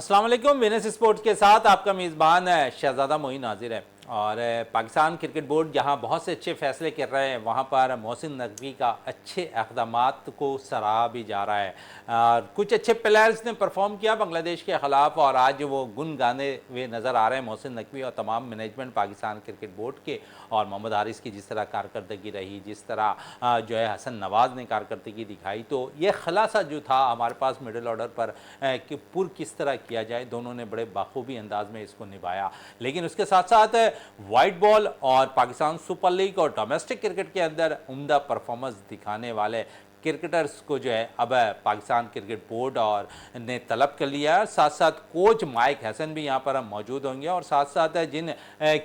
अस्सलाम वालेकुम। Venus sports के साथ आपका मेज़बान शहजादा मोइन हाजिर है। और पाकिस्तान क्रिकेट बोर्ड जहां बहुत से अच्छे फैसले कर रहे हैं, वहां पर मोहसिन नकवी का अच्छे इक़दामात को सराहा भी जा रहा है। कुछ अच्छे प्लेयर्स ने परफॉर्म किया बांग्लादेश के ख़िलाफ़ और आज वो गुन गाने हुए नज़र आ रहे हैं मोहसिन नकवी और तमाम मैनेजमेंट पाकिस्तान क्रिकेट बोर्ड के। और मोहम्मद हारिस की जिस तरह कारकर्दगी रही, जिस तरह जो है हसन नवाज़ ने कारकर्दगी दिखाई, तो ये खुलासा जो था हमारे पास मिडिल ऑर्डर पर कि किस तरह किया जाए, दोनों ने बड़े बाखूबी अंदाज में इसको निभाया। लेकिन उसके साथ साथ वाइट बॉल और पाकिस्तान सुपर लीग और डोमेस्टिक क्रिकेट के अंदर उम्दा परफॉर्मेंस दिखाने वाले क्रिकेटर्स को जो है अब पाकिस्तान क्रिकेट बोर्ड और ने तलब कर लिया है। साथ साथ कोच माइक हसन भी यहाँ पर मौजूद होंगे और साथ साथ जिन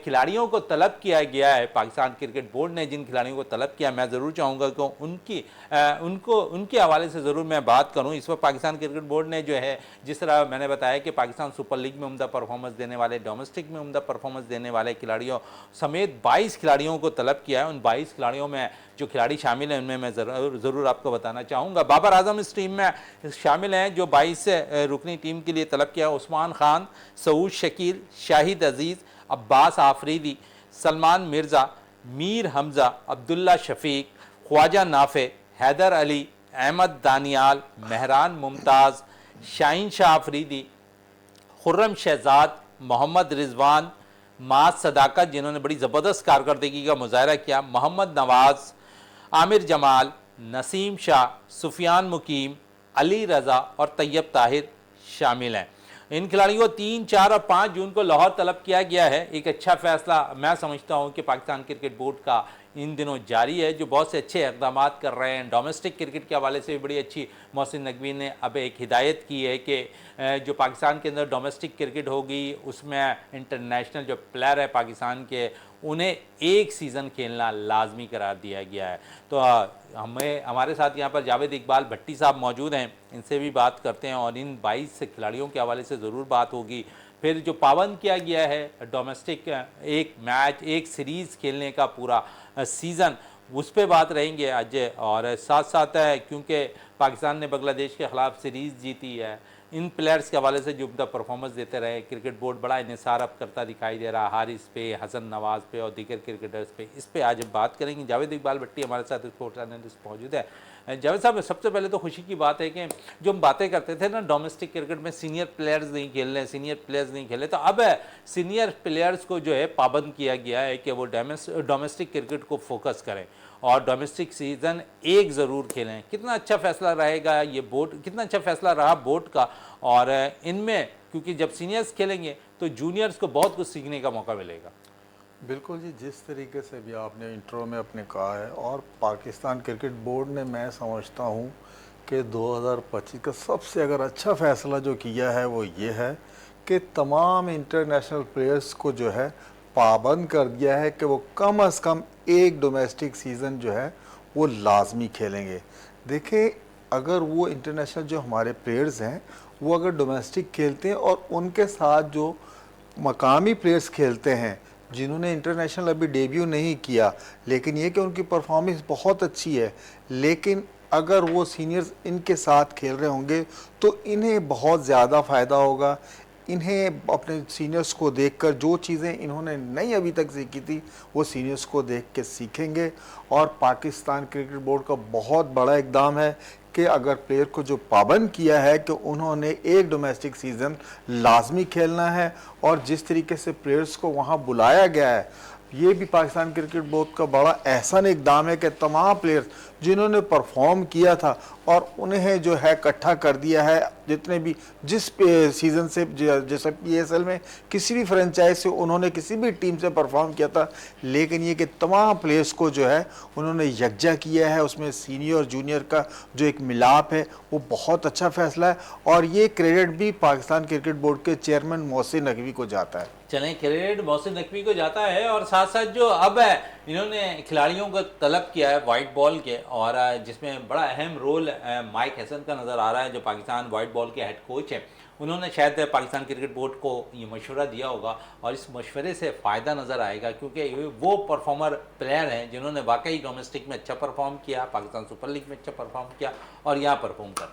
खिलाड़ियों को तलब किया गया है, पाकिस्तान क्रिकेट बोर्ड ने जिन खिलाड़ियों को तलब किया, मैं ज़रूर चाहूँगा कि उनके हवाले से ज़रूर मैं बात करूँ। इस वक्त पाकिस्तान क्रिकेट बोर्ड ने जो है, जिस तरह मैंने बताया कि पाकिस्तान सुपर लीग में उम्दा परफॉर्मेंस देने वाले, डोमेस्टिक में उम्दा परफॉर्मेंस देने वाले खिलाड़ियों समेत 22 खिलाड़ियों को तलब किया है। उन 22 खिलाड़ियों में जो खिलाड़ी शामिल हैं उनमें मैं ज़रूर आपको बताना चाहूँगा। बाबर आजम इस टीम में शामिल हैं जो 22 रुकनी टीम के लिए तलब किया है। उस्मान खान, सऊद शकील, शाहिद अजीज़, अब्बास आफरीदी, सलमान मिर्ज़ा, मीर हमज़ा, अब्दुल्ला शफीक, ख्वाजा नाफे, हैदर अली, अहमद दानियाल, मेहरान मुमताज़, शाहीन शाह अफरीदी, खुर्रम शहजाद, मोहम्मद रिजवान, माज सदाकत जिन्होंने बड़ी ज़बरदस्त कारकर्दगी का मुजाहरा किया, मोहम्मद नवाज़, आमिर जमाल, नसीम शाह, सुफियान मुकीम, अली रज़ा और तैयब ताहिर शामिल हैं। इन खिलाड़ियों को 3, 4 और 5 जून को लाहौर तलब किया गया है। एक अच्छा फैसला मैं समझता हूँ कि पाकिस्तान क्रिकेट बोर्ड का इन दिनों जारी है, जो बहुत से अच्छे इक़दाम कर रहे हैं। डोमेस्टिक क्रिकेट के हवाले से भी बड़ी अच्छी मोहसिन नकवी ने अब एक हिदायत की है कि जो पाकिस्तान के अंदर डोमेस्टिक क्रिकेट होगी, उसमें इंटरनेशनल जो प्लेयर है पाकिस्तान के, उन्हें एक सीज़न खेलना लाजमी करार दिया गया है। तो हमारे साथ यहाँ पर जावेद इकबाल भट्टी साहब मौजूद हैं, इनसे भी बात करते हैं और इन 22 खिलाड़ियों के हवाले से ज़रूर बात होगी। फिर जो पाबंद किया गया है डोमेस्टिक एक मैच, एक सीरीज़ खेलने का पूरा सीज़न, उस पर बात रहेंगे आज। और साथ साथ है क्योंकि पाकिस्तान ने बांग्लादेश के ख़िलाफ़ सीरीज़ जीती है, इन प्लेयर्स के हवाले से जो उनका परफॉर्मेंस देते रहे, क्रिकेट बोर्ड बड़ा इन्हिसार अब करता दिखाई दे रहा, हारिस पे, हसन नवाज़ पे और दीगर क्रिकेटर्स पे, इस पर आज हम बात करेंगे। जावेद इकबाल भट्टी हमारे साथ स्पोर्ट्स एनालिस्ट मौजूद है। जावेद साहब, सबसे पहले तो खुशी की बात है कि जो हम बातें करते थे ना, डोमेस्टिक क्रिकेट में सीनियर प्लेयर्स नहीं खेल रहे, सीनियर प्लेयर्स नहीं खेले, तो अब सीनियर प्लेयर्स को जो है पाबंद किया गया है कि वो डोमेस्टिक क्रिकेट को फोकस करें और डोमेस्टिक सीज़न एक ज़रूर खेलें। कितना अच्छा फैसला रहेगा ये बोर्ड, कितना अच्छा फैसला रहा बोर्ड का। और इनमें क्योंकि जब सीनियर्स खेलेंगे तो जूनियर्स को बहुत कुछ सीखने का मौका मिलेगा। बिल्कुल जी, जिस तरीके से भी आपने इंट्रो में अपने कहा है, और पाकिस्तान क्रिकेट बोर्ड ने, मैं समझता हूँ कि 2025 का सबसे अगर अच्छा फ़ैसला जो किया है वो ये है कि तमाम इंटरनेशनल प्लेयर्स को जो है पाबंद कर दिया है कि वो कम से कम एक डोमेस्टिक सीज़न जो है वो लाजमी खेलेंगे। देखिए, अगर वो इंटरनेशनल जो हमारे प्लेयर्स हैं वो अगर डोमेस्टिक खेलते हैं और उनके साथ जो मकामी प्लेयर्स खेलते हैं जिन्होंने इंटरनेशनल अभी डेब्यू नहीं किया, लेकिन ये कि उनकी परफॉर्मेंस बहुत अच्छी है, लेकिन अगर वो सीनियर्स इनके साथ खेल रहे होंगे तो इन्हें बहुत ज़्यादा फ़ायदा होगा। इन्हें अपने सीनियर्स को देखकर जो चीज़ें इन्होंने नहीं अभी तक सीखी थी वो सीनियर्स को देख के सीखेंगे। और पाकिस्तान क्रिकेट बोर्ड का बहुत बड़ा इक़दाम है कि अगर प्लेयर को जो पाबंद किया है कि उन्होंने एक डोमेस्टिक सीज़न लाजमी खेलना है, और जिस तरीके से प्लेयर्स को वहाँ बुलाया गया है, ये भी पाकिस्तान क्रिकेट बोर्ड का बड़ा एहसान इक़दाम है कि तमाम प्लेयर्स जिन्होंने परफॉर्म किया था और उन्हें जो है इकट्ठा कर दिया है, जितने भी जिस सीज़न से, जैसे PSL में किसी भी फ्रेंचाइज से उन्होंने किसी भी टीम से परफॉर्म किया था, लेकिन ये कि तमाम प्लेयर्स को जो है उन्होंने यकजा किया है। उसमें सीनियर और जूनियर का जो एक मिलाप है वो बहुत अच्छा फैसला है, और ये क्रेडिट भी पाकिस्तान क्रिकेट बोर्ड के चेयरमैन मोहसिन नकवी को जाता है। चलें, क्रेडिट मोहसिन नकवी को जाता है। और साथ साथ जो अब है इन्होंने खिलाड़ियों को तलब किया है वाइट बॉल के, और जिसमें बड़ा अहम रोल माइक हसन का नज़र आ रहा है जो पाकिस्तान वाइट बॉल के हेड कोच हैं। उन्होंने शायद पाकिस्तान क्रिकेट बोर्ड को ये मशवरा दिया होगा और इस मशवरे से फ़ायदा नज़र आएगा, क्योंकि वो परफॉर्मर प्लेयर हैं जिन्होंने वाकई डोमेस्टिक में अच्छा परफॉर्म किया, पाकिस्तान सुपर लीग में अच्छा परफॉर्म किया और यहाँ परफॉर्म कर।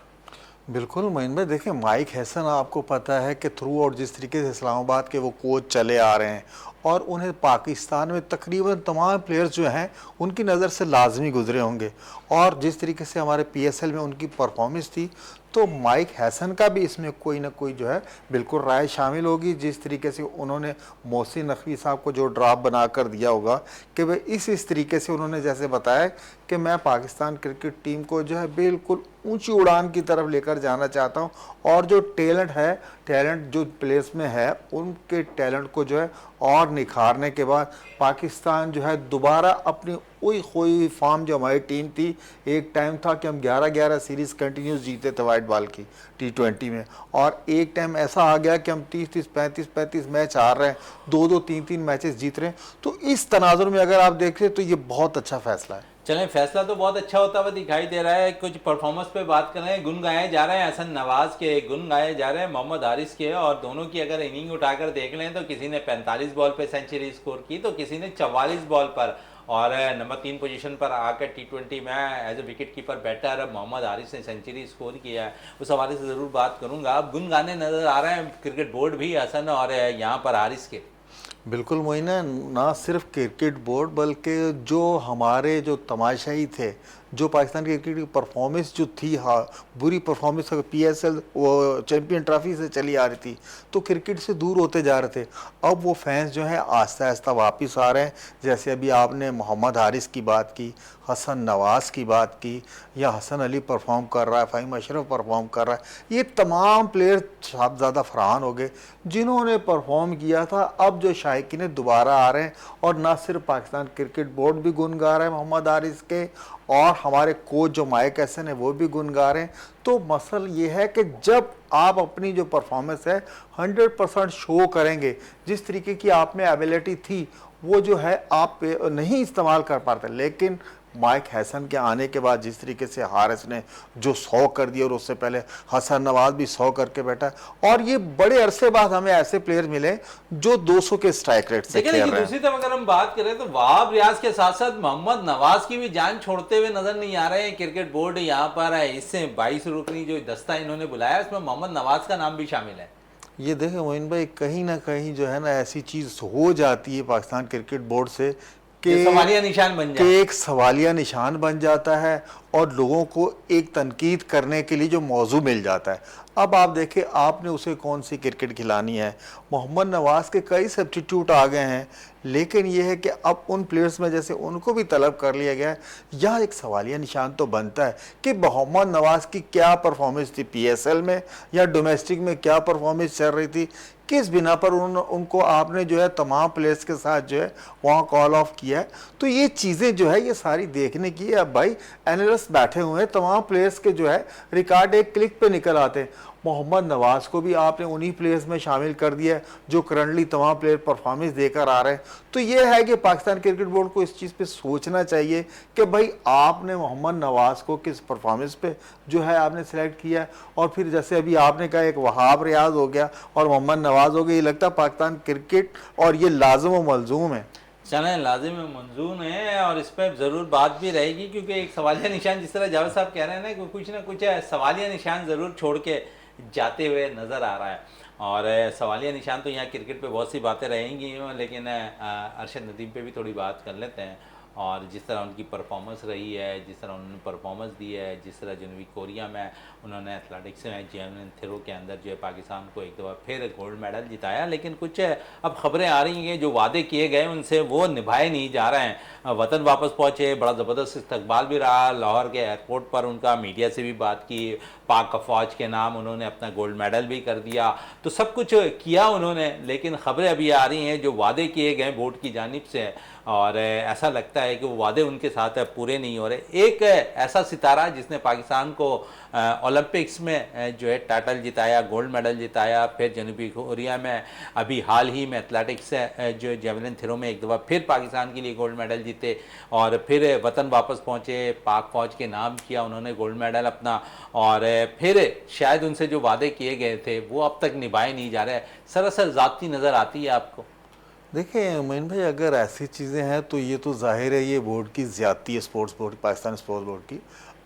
बिल्कुल मोइन भाई, देखिए माइक हैसन आपको पता है कि थ्रू आउट जिस तरीके से इस्लामाबाद के वो कोच चले आ रहे हैं और उन्हें पाकिस्तान में तकरीबन तमाम प्लेयर्स जो हैं उनकी नज़र से लाजमी गुजरे होंगे, और जिस तरीके से हमारे पीएसएल में उनकी परफॉर्मेंस थी, तो माइक हैसन का भी इसमें कोई ना कोई जो है बिल्कुल राय शामिल होगी। जिस तरीके से उन्होंने मोहसिन नकवी साहब को जो ड्राफ्ट बना कर दिया होगा कि वे इस तरीके से उन्होंने जैसे बताया कि मैं पाकिस्तान क्रिकेट टीम को जो है बिल्कुल ऊंची उड़ान की तरफ लेकर जाना चाहता हूं, और जो टैलेंट जो प्लेयर्स में है उनके टैलेंट को जो है और निखारने के बाद पाकिस्तान जो है दोबारा अपनी वही खोई फॉर्म जो हमारी टीम थी, एक टाइम था कि हम 11-11 सीरीज़ कंटिन्यूस जीते थे वाइट बॉल की T20 में, और एक टाइम ऐसा आ गया कि हम 30-30 35-35 मैच हार रहे हैं, 2-2 3-3 मैचेस जीत रहे हैं। तो इस तनाजुर में अगर आप देखें तो ये बहुत अच्छा फैसला है। चलें, फैसला तो बहुत अच्छा होता हुआ दिखाई दे रहा है। कुछ परफॉर्मेंस पे बात कर रहे हैं, गुन गाए जा रहे हैं हसन नवाज के, गुन गाए जा रहे हैं मोहम्मद हारिस के, और दोनों की अगर इनिंग उठाकर देख लें तो किसी ने 45 बॉल पे सेंचुरी स्कोर की तो किसी ने 44 बॉल पर, और नंबर 3 पोजीशन पर आकर T20 में as a wicket keeper batter Mohammad Haris ने सेंचुरी स्कोर किया है। उस हवाले से ज़रूर बात करूँगा। अब गुन गाने नज़र आ रहे हैं क्रिकेट बोर्ड भी हसन और यहाँ पर हारिस के। बिल्कुल मोइना, ना सिर्फ क्रिकेट बोर्ड बल्कि जो हमारे जो तमाशाई थे, जो पाकिस्तान क्रिकेट की परफॉर्मेंस जो थी, हाँ बुरी परफॉर्मेंस, पीएसएल वो चैंपियन ट्रॉफी से चली आ रही थी तो क्रिकेट से दूर होते जा रहे थे। अब वो फैंस जो हैं आहिस्ता आहिस्ता वापस आ रहे हैं। जैसे अभी आपने मोहम्मद हारिस की बात की, हसन नवाज की बात की, या हसन अली परफॉर्म कर रहा है, फ़हीम अशरफ परफॉर्म कर रहा है, ये तमाम प्लेयर साहबजादा फरहान हो गए जिन्होंने परफॉर्म किया था। अब जो शायकीन दोबारा आ रहे हैं, और ना सिर्फ पाकिस्तान क्रिकेट बोर्ड भी गुन गा रहा है मोहम्मद हारिस के, और हमारे कोच जो माइक हैसन है वो भी गुन गा रहे हैं। तो मसल ये है कि जब आप अपनी जो परफॉर्मेंस है 100% शो करेंगे, जिस तरीके की आप में एबिलिटी थी वो जो है आप नहीं इस्तेमाल कर पाते, लेकिन माइक हैसन के आने के बाद जिस तरीके से हारिस ने जो 100 कर दिया, और उससे पहले हसन नवाज भी 100 करके बैठा, और ये बड़े अरसे बाद हमें ऐसे प्लेयर मिले जो 200 के स्ट्राइक रेट से खेल रहे हैं। दूसरी तरफ अगर हम बात करें तो वहाब रियाज के साथ साथ मोहम्मद नवाज की भी जान छोड़ते हुए नजर नहीं आ रहे हैं क्रिकेट बोर्ड यहाँ पर है। इससे 22 रुकनी जो दस्ता इन्होंने बुलाया उसमें मोहम्मद नवाज का नाम भी शामिल है। ये देखें मोइन भाई, कहीं ना कहीं जो है ना ऐसी चीज़ हो जाती है पाकिस्तान क्रिकेट बोर्ड से कि सवालिया निशान बन जाए, एक सवालिया निशान बन जाता है, और लोगों को एक तनकीद करने के लिए जो मौजू मिल जाता है। अब आप देखें आपने उसे कौन सी क्रिकेट खिलानी है। मोहम्मद नवाज के कई सब्स्टिट्यूट आ गए हैं, लेकिन यह है कि अब उन प्लेयर्स में जैसे उनको भी तलब कर लिया गया है। यह एक सवालिया निशान तो बनता है कि मोहम्मद नवाज की क्या परफॉर्मेंस थी पीएसएल में, या डोमेस्टिक में क्या परफॉर्मेंस चल रही थी, किस बिना पर उनको आपने जो है तमाम प्लेयर्स के साथ जो है वहाँ कॉल ऑफ किया है। तो ये चीज़ें जो है ये सारी देखने की है। अब भाई एनालिस्ट बैठे हुए हैं, तमाम प्लेयर्स के जो है रिकॉर्ड एक क्लिक पे निकल आते हैं। मोहम्मद नवाज को भी आपने उन्हीं प्लेयर्स में शामिल कर दिया है जो करंटली तमाम प्लेयर परफॉर्मेंस देकर आ रहे हैं। तो ये है कि पाकिस्तान क्रिकेट बोर्ड को इस चीज़ पे सोचना चाहिए कि भाई आपने मोहम्मद नवाज को किस परफॉर्मेंस पे जो है आपने सेलेक्ट किया है, और फिर जैसे अभी आपने कहा एक वहाब रियाज हो गया और मोहम्मद नवाज हो गया, ये लगता है पाकिस्तान क्रिकेट और ये लाजम व मलजूम है। चलें, लाजिम मंजूर है, और इस पर ज़रूर बात भी रहेगी क्योंकि एक सवालिया निशान, जिस तरह जावेद साहब कह रहे हैं ना कुछ सवालिया निशान ज़रूर छोड़ के जाते हुए नज़र आ रहा है। और सवालिया निशान तो यहाँ क्रिकेट पे बहुत सी बातें रहेंगी, लेकिन अरशद नदीम पे भी थोड़ी बात कर लेते हैं। और जिस तरह उनकी परफॉर्मेंस रही है, जिस तरह उन्होंने परफॉर्मेंस दी है, जिस तरह जनूबी कोरिया में उन्होंने एथलेटिक्स में जेवलिन थ्रो के अंदर जो है पाकिस्तान को एक दफ़ा फिर गोल्ड मेडल जिताया। लेकिन कुछ अब खबरें आ रही हैं जो वादे किए गए उनसे वो निभाए नहीं जा रहे हैं। वतन वापस पहुँचे, बड़ा ज़बरदस्त इस्तकबाल भी रहा लाहौर के एयरपोर्ट पर, उनका मीडिया से भी बात की, पाक अफवाज के नाम उन्होंने अपना गोल्ड मेडल भी कर दिया, तो सब कुछ किया उन्होंने। लेकिन खबरें अभी आ रही हैं जो वादे किए गए बोर्ड की जानिब से, और ऐसा लगता है कि वो वादे उनके साथ पूरे नहीं हो रहे। एक ऐसा सितारा जिसने पाकिस्तान को ओलंपिक्स में जो है टाइटल जिताया, गोल्ड मेडल जिताया, फिर जनूबी कोरिया में अभी हाल ही में एथलेटिक्स जो जेवलिन थ्रो में एक दफ़ा फिर पाकिस्तान के लिए गोल्ड मेडल जीते, और फिर वतन वापस पहुँचे, पाक फौज के नाम किया उन्होंने गोल्ड मेडल अपना, और फिर शायद उनसे जो वादे किए गए थे वो अब तक निभाए नहीं जा रहे। सरासर ज़ाती नज़र आती है आपको? देखिए मोइन भाई, अगर ऐसी चीज़ें हैं तो ये तो जाहिर है ये बोर्ड की ज़्यादती है, sports board, Pakistan sports board की।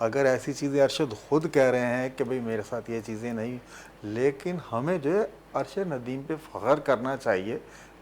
अगर ऐसी चीज़ें अरशद खुद कह रहे हैं कि भाई मेरे साथ ये चीज़ें नहीं, लेकिन हमें जो है अरशद नदीम पे फ़ख्र करना चाहिए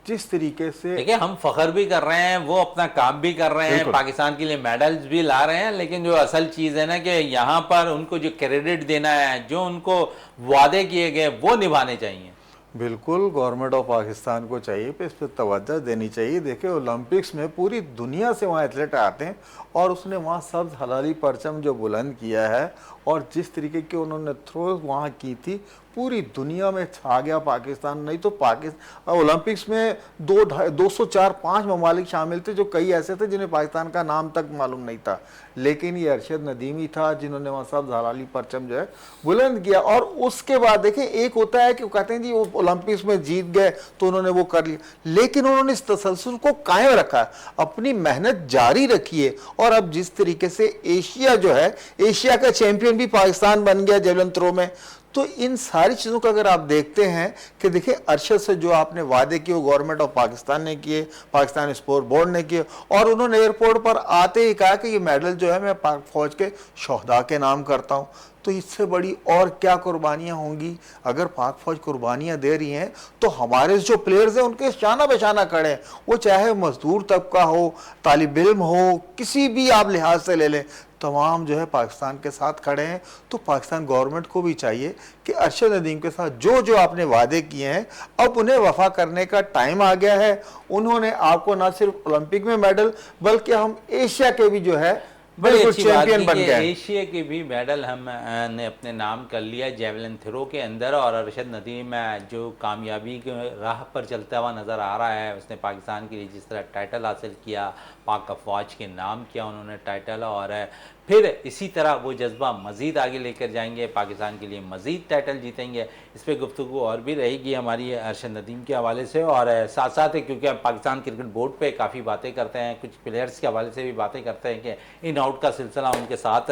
जिस तरीके से। देखिए हम फख्र भी कर रहे हैं, वो अपना काम भी कर रहे हैं, बिल्कुल। पाकिस्तान के लिए मेडल्स भी ला रहे हैं, लेकिन जो असल चीज़ है ना कि यहाँ पर उनको जो क्रेडिट देना है, जो उनको वादे किए गए वो निभाने चाहिए। बिल्कुल, गवर्नमेंट ऑफ पाकिस्तान को चाहिए पे इस पर तवज्जो देनी चाहिए। देखिए ओलंपिक्स में पूरी दुनिया से वहाँ एथलीट आते हैं और उसने वहाँ सब्ज़ हलाली परचम जो बुलंद किया है और जिस तरीके की उन्होंने थ्रो वहाँ की थी, पूरी दुनिया में छा गया पाकिस्तान। नहीं तो पाकिस्तान ओलंपिक्स में 204-5 ममालिक शामिल थे, जो कई ऐसे थे जिन्हें पाकिस्तान का नाम तक मालूम नहीं था, लेकिन ये अरशद नदीम ही था जिन्होंने वहाँ सब हलाली परचम जो है बुलंद किया। और उसके बाद देखें, एक होता है कि वो कहते हैं जी वो ओलंपिक्स में जीत गए तो उन्होंने वो कर लिया, लेकिन उन्होंने इस तसलसल को कायम रखा, अपनी मेहनत जारी रखी है। और अब जिस तरीके से एशिया जो है, एशिया का चैंपियन भी पाकिस्तान बन गया जेवलिन थ्रो में। तो इन सारी चीज़ों को अगर आप देखते हैं कि देखिए अरशद से जो आपने वादे किए वो गवर्नमेंट ऑफ पाकिस्तान ने किए, पाकिस्तान स्पोर्ट बोर्ड ने किए, और उन्होंने एयरपोर्ट पर आते ही कहा कि ये मेडल जो है मैं पाक फौज के शोहदा के नाम करता हूँ। तो इससे बड़ी और क्या कुर्बानियाँ होंगी। अगर पाक फौज कुर्बानियाँ दे रही हैं तो हमारे जो प्लेयर्स हैं उनके शाना बशाना खड़े हैं, वो चाहे मजदूर तबका हो, तालिब इल्म हो, किसी भी आप लिहाज से ले लें, तमाम जो है पाकिस्तान के साथ खड़े हैं। तो पाकिस्तान गवर्नमेंट को भी चाहिए कि अरशद नदीम के साथ जो जो आपने वादे किए हैं अब उन्हें वफा करने का टाइम आ गया है। उन्होंने आपको ना सिर्फ ओलंपिक में मेडल बल्कि हम एशिया के भी जो है बड़ी बिल्कुल अच्छी बात चैंपियन बन की कि गए। एशिया के भी मेडल हम ने अपने नाम कर लिया जेवलिन थ्रो के अंदर। और अरशद नदीम जो कामयाबी के राह पर चलता हुआ नज़र आ रहा है, उसने पाकिस्तान के लिए जिस तरह टाइटल हासिल किया, पाक फौज के नाम किया उन्होंने टाइटल, और फिर इसी तरह वो जज्बा मज़ीद आगे लेकर जाएंगे, पाकिस्तान के लिए मज़ीद टाइटल जीतेंगे। इस पर गुफ्तगू और भी रहेगी हमारी अरशद नदीम के हवाले से, और साथ साथ क्योंकि हम पाकिस्तान क्रिकेट बोर्ड पे काफ़ी बातें करते हैं, कुछ प्लेयर्स के हवाले से भी बातें करते हैं कि इन आउट का सिलसिला उनके साथ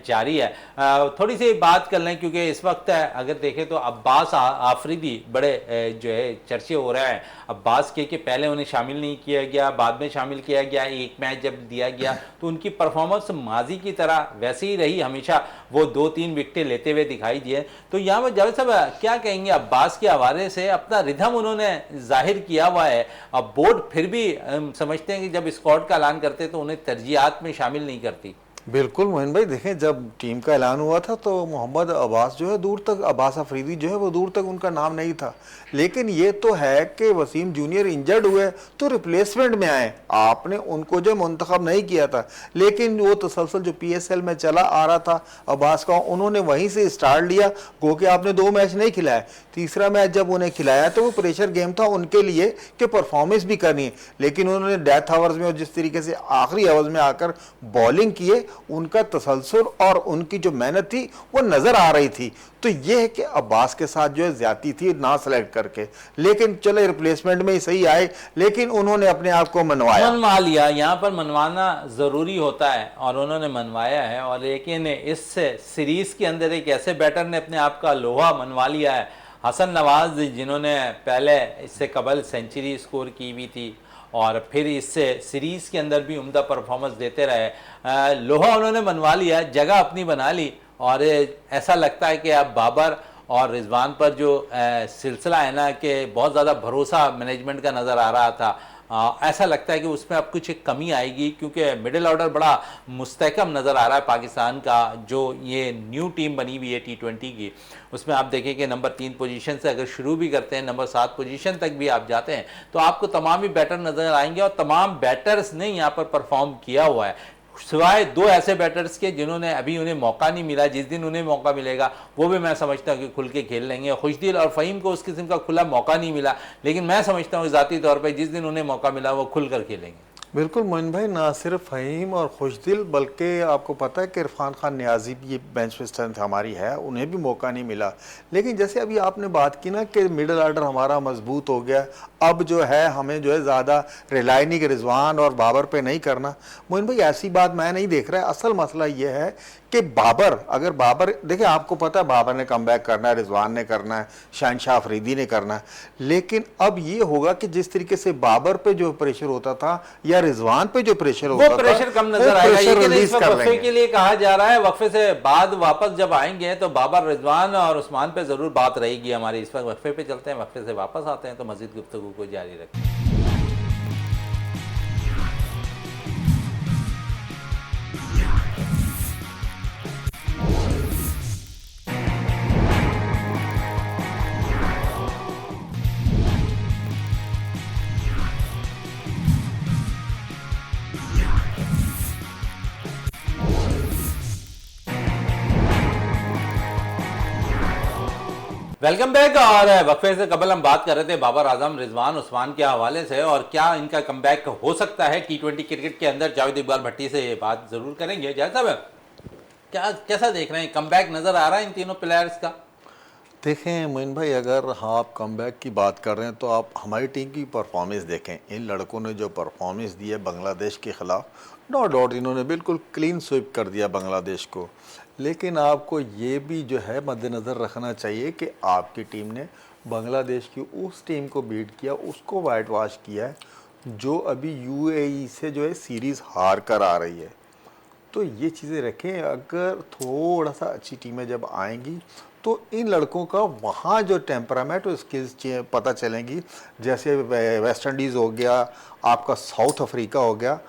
जारी है। थोड़ी सी बात कर लें क्योंकि इस वक्त अगर देखें तो अब्बास आफरीदी बड़े जो है चर्चे हो रहे हैं। अब्बास के पहले उन्हें शामिल नहीं किया गया, बाद में शामिल किया गया, एक मैच जब दिया गया तो उनकी परफॉर्मेंस माजी की तरह वैसे ही रही, हमेशा वो 2-3 विकेटें लेते हुए दिखाई दिए। तो यहाँ पर जावेद साहब क्या कहेंगे, अब्बास के हवाले से अपना रिदम उन्होंने जाहिर किया हुआ है, अब बोर्ड फिर भी समझते हैं कि जब स्क्वाड का ऐलान करते तो उन्हें तरजीहात में शामिल नहीं करती। बिल्कुल मोहन भाई, देखें जब टीम का ऐलान हुआ था तो मोहम्मद अब्बास जो है दूर तक, अब्बास अफरीदी जो है वो दूर तक उनका नाम नहीं था, लेकिन ये तो है कि वसीम जूनियर इंजर्ड हुए तो रिप्लेसमेंट में आए, आपने उनको जो मुंतखब नहीं किया था, लेकिन वो तसलसल जो PSL में चला आ रहा था अब्बास का, उन्होंने वहीं से स्टार्ट लिया। गो कि आपने 2 मैच नहीं खिलाया, तीसरा मैच जब उन्हें खिलाया तो वो प्रेशर गेम था उनके लिए कि परफॉर्मेंस भी करनी है, लेकिन उन्होंने डेथ आवर्स में और जिस तरीके से आखिरी आवर्स में आकर बॉलिंग किए, उनका तसलसल और उनकी जो मेहनत थी वो नजर आ रही थी। तो ये है कि अब्बास के साथ जो है ज्यादती थी ना सेलेक्ट करके, लेकिन चले रिप्लेसमेंट में ही सही आए, लेकिन उन्होंने अपने आप को मनवा लिया। यहाँ पर मनवाना ज़रूरी होता है और उन्होंने मनवाया है। और लेकिन इस सीरीज़ के अंदर एक ऐसे बैटर ने अपने आप का लोहा मनवा लिया है, हसन नवाज, जिन्होंने पहले इससे कबल सेंचुरी स्कोर की हुई थी और फिर इससे सीरीज़ के अंदर भी उम्दा परफॉर्मेंस देते रहे। लोहा उन्होंने मनवा लिया, जगह अपनी बना ली, और ऐसा लगता है कि अब बाबर और रिजवान पर जो सिलसिला है ना कि बहुत ज़्यादा भरोसा मैनेजमेंट का नज़र आ रहा था, ऐसा लगता है कि उसमें अब कुछ एक कमी आएगी, क्योंकि मिडिल ऑर्डर बड़ा मुस्तहकम नज़र आ रहा है पाकिस्तान का। जो ये न्यू टीम बनी हुई है T20 की, उसमें आप देखें कि नंबर 3 पोजीशन से अगर शुरू भी करते हैं, नंबर 7 पोजीशन तक भी आप जाते हैं तो आपको तमाम ही बैटर नज़र आएंगे, और तमाम बैटर्स ने यहाँ पर परफॉर्म किया हुआ है, सिवाय 2 ऐसे बैटर्स के जिन्होंने अभी उन्हें मौका नहीं मिला। जिस दिन उन्हें मौका मिलेगा वो भी मैं समझता हूँ कि खुल के खेल लेंगे। खुशदिल और फ़हीम को उस किस्म का खुला मौका नहीं मिला, लेकिन मैं समझता हूँ ज़ाती तौर पर जिस दिन उन्हें मौका मिला वो खुल कर खेलेंगे। बिल्कुल मोइन भाई, ना सिर्फ फ़हीम और खुशदिल बल्कि आपको पता है कि इरफान खान नियाजी भी ये बेंच पे स्ट्रेंथ हमारी है, उन्हें भी मौका नहीं मिला। लेकिन जैसे अभी आपने बात की ना कि मिडिल ऑर्डर हमारा मजबूत हो गया, अब जो है हमें जो है ज़्यादा रिलाई नहीं, रिजवान और बाबर पे नहीं करना। मोइन भाई ऐसी बात मैं नहीं देख रहा है। असल मसला ये है कि अगर बाबर देखिए, आपको पता है बाबर ने कमबैक करना है, रिजवान ने करना है, शहनशाह अफरीदी ने करना है, लेकिन अब ये होगा कि जिस तरीके से बाबर पे जो प्रेशर होता था या रिजवान पे जो प्रेशर होता था, वो प्रेशर कम नजर आएगा। लेकिन इस वक्त वक्फे के लिए कहा जा रहा है, वक्फे से बाद वापस जब आएंगे तो बाबर, रिजवान और उस्मान पे जरूर बात रहेगी हमारी। इस वक्त वक्फे पे चलते हैं, वक्फे से वापस आते हैं तो मजीद गुफ्तगू को जारी रखें। Welcome back. और वक्फे से कबल हम बात कर रहे थे बाबर आजम, रिजवान, उस्मान के हवाले से, और क्या इनका कमबैक हो सकता है T20 क्रिकेट के अंदर। जावेद इकबाल भट्टी से ये बात जरूर करेंगे। जावेद साहब, क्या कैसा देख रहे हैं, कमबैक नजर आ रहा है इन तीनों प्लेयर्स का? देखें मोइन भाई, अगर आप कमबैक की बात कर रहे हैं तो आप हमारी टीम की परफॉर्मेंस देखें। इन लड़कों ने जो परफॉर्मेंस दी है बांग्लादेश के ख़िलाफ़, नो डाउट इन्होंने बिल्कुल क्लीन स्वीप कर दिया बांग्लादेश को। लेकिन आपको ये भी जो है मद्देनज़र रखना चाहिए कि आपकी टीम ने बांग्लादेश की उस टीम को बीट किया, उसको वाइट वॉश किया है, जो अभी UAE से जो है सीरीज़ हार कर आ रही है। तो ये चीज़ें रखें। अगर थोड़ा सा अच्छी टीमें जब आएंगी तो इन लड़कों का वहाँ जो टेम्परामेंट और स्किल्स पता चलेंगी। जैसे वेस्ट इंडीज़ हो गया, आपका साउथ अफ्रीका हो गया,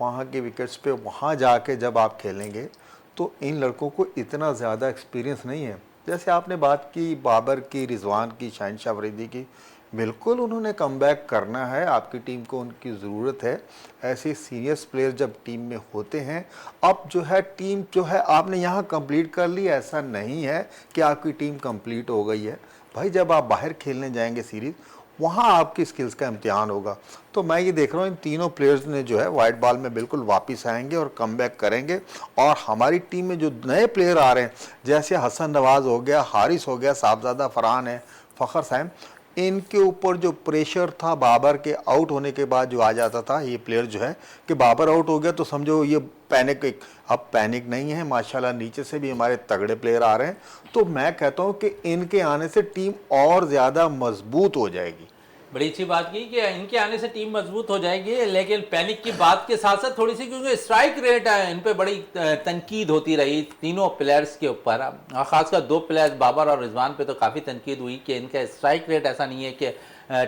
वहाँ के विकेट्स पे वहाँ जाके जब आप खेलेंगे तो इन लड़कों को इतना ज़्यादा एक्सपीरियंस नहीं है। जैसे आपने बात की बाबर की, रिजवान की, शहनशाह अफरीदी की, बिल्कुल उन्होंने कमबैक करना है। आपकी टीम को उनकी ज़रूरत है। ऐसे सीनियर्स प्लेयर जब टीम में होते हैं, अब जो है टीम जो है आपने यहाँ कंप्लीट कर ली, ऐसा नहीं है कि आपकी टीम कंप्लीट हो गई है। भाई जब आप बाहर खेलने जाएंगे सीरीज़, वहाँ आपकी स्किल्स का इम्तिहान होगा। तो मैं ये देख रहा हूँ इन तीनों प्लेयर्स ने जो है वाइट बॉल में बिल्कुल वापस आएंगे और कमबैक करेंगे। और हमारी टीम में जो नए प्लेयर आ रहे हैं, जैसे हसन नवाज़ हो गया, हारिस हो गया, साहबजादा फरहान है, फ़खर साहब, इनके ऊपर जो प्रेशर था बाबर के आउट होने के बाद जो आ जाता था, ये प्लेयर जो है कि बाबर आउट हो गया तो समझो ये पैनिक। अब पैनिक नहीं है, माशाल्लाह नीचे से भी हमारे तगड़े प्लेयर आ रहे हैं। तो मैं कहता हूँ कि इनके आने से टीम और ज़्यादा मजबूत हो जाएगी। बड़ी अच्छी बात की कि इनके आने से टीम मजबूत हो जाएगी। लेकिन पैनिक की बात के साथ साथ थोड़ी सी, क्योंकि स्ट्राइक रेट है, इन पे बड़ी तनकीद होती रही तीनों प्लेयर्स के ऊपर, खासकर दो प्लेयर्स बाबर और रिजवान पे तो काफ़ी तनकीद हुई कि इनका स्ट्राइक रेट ऐसा नहीं है कि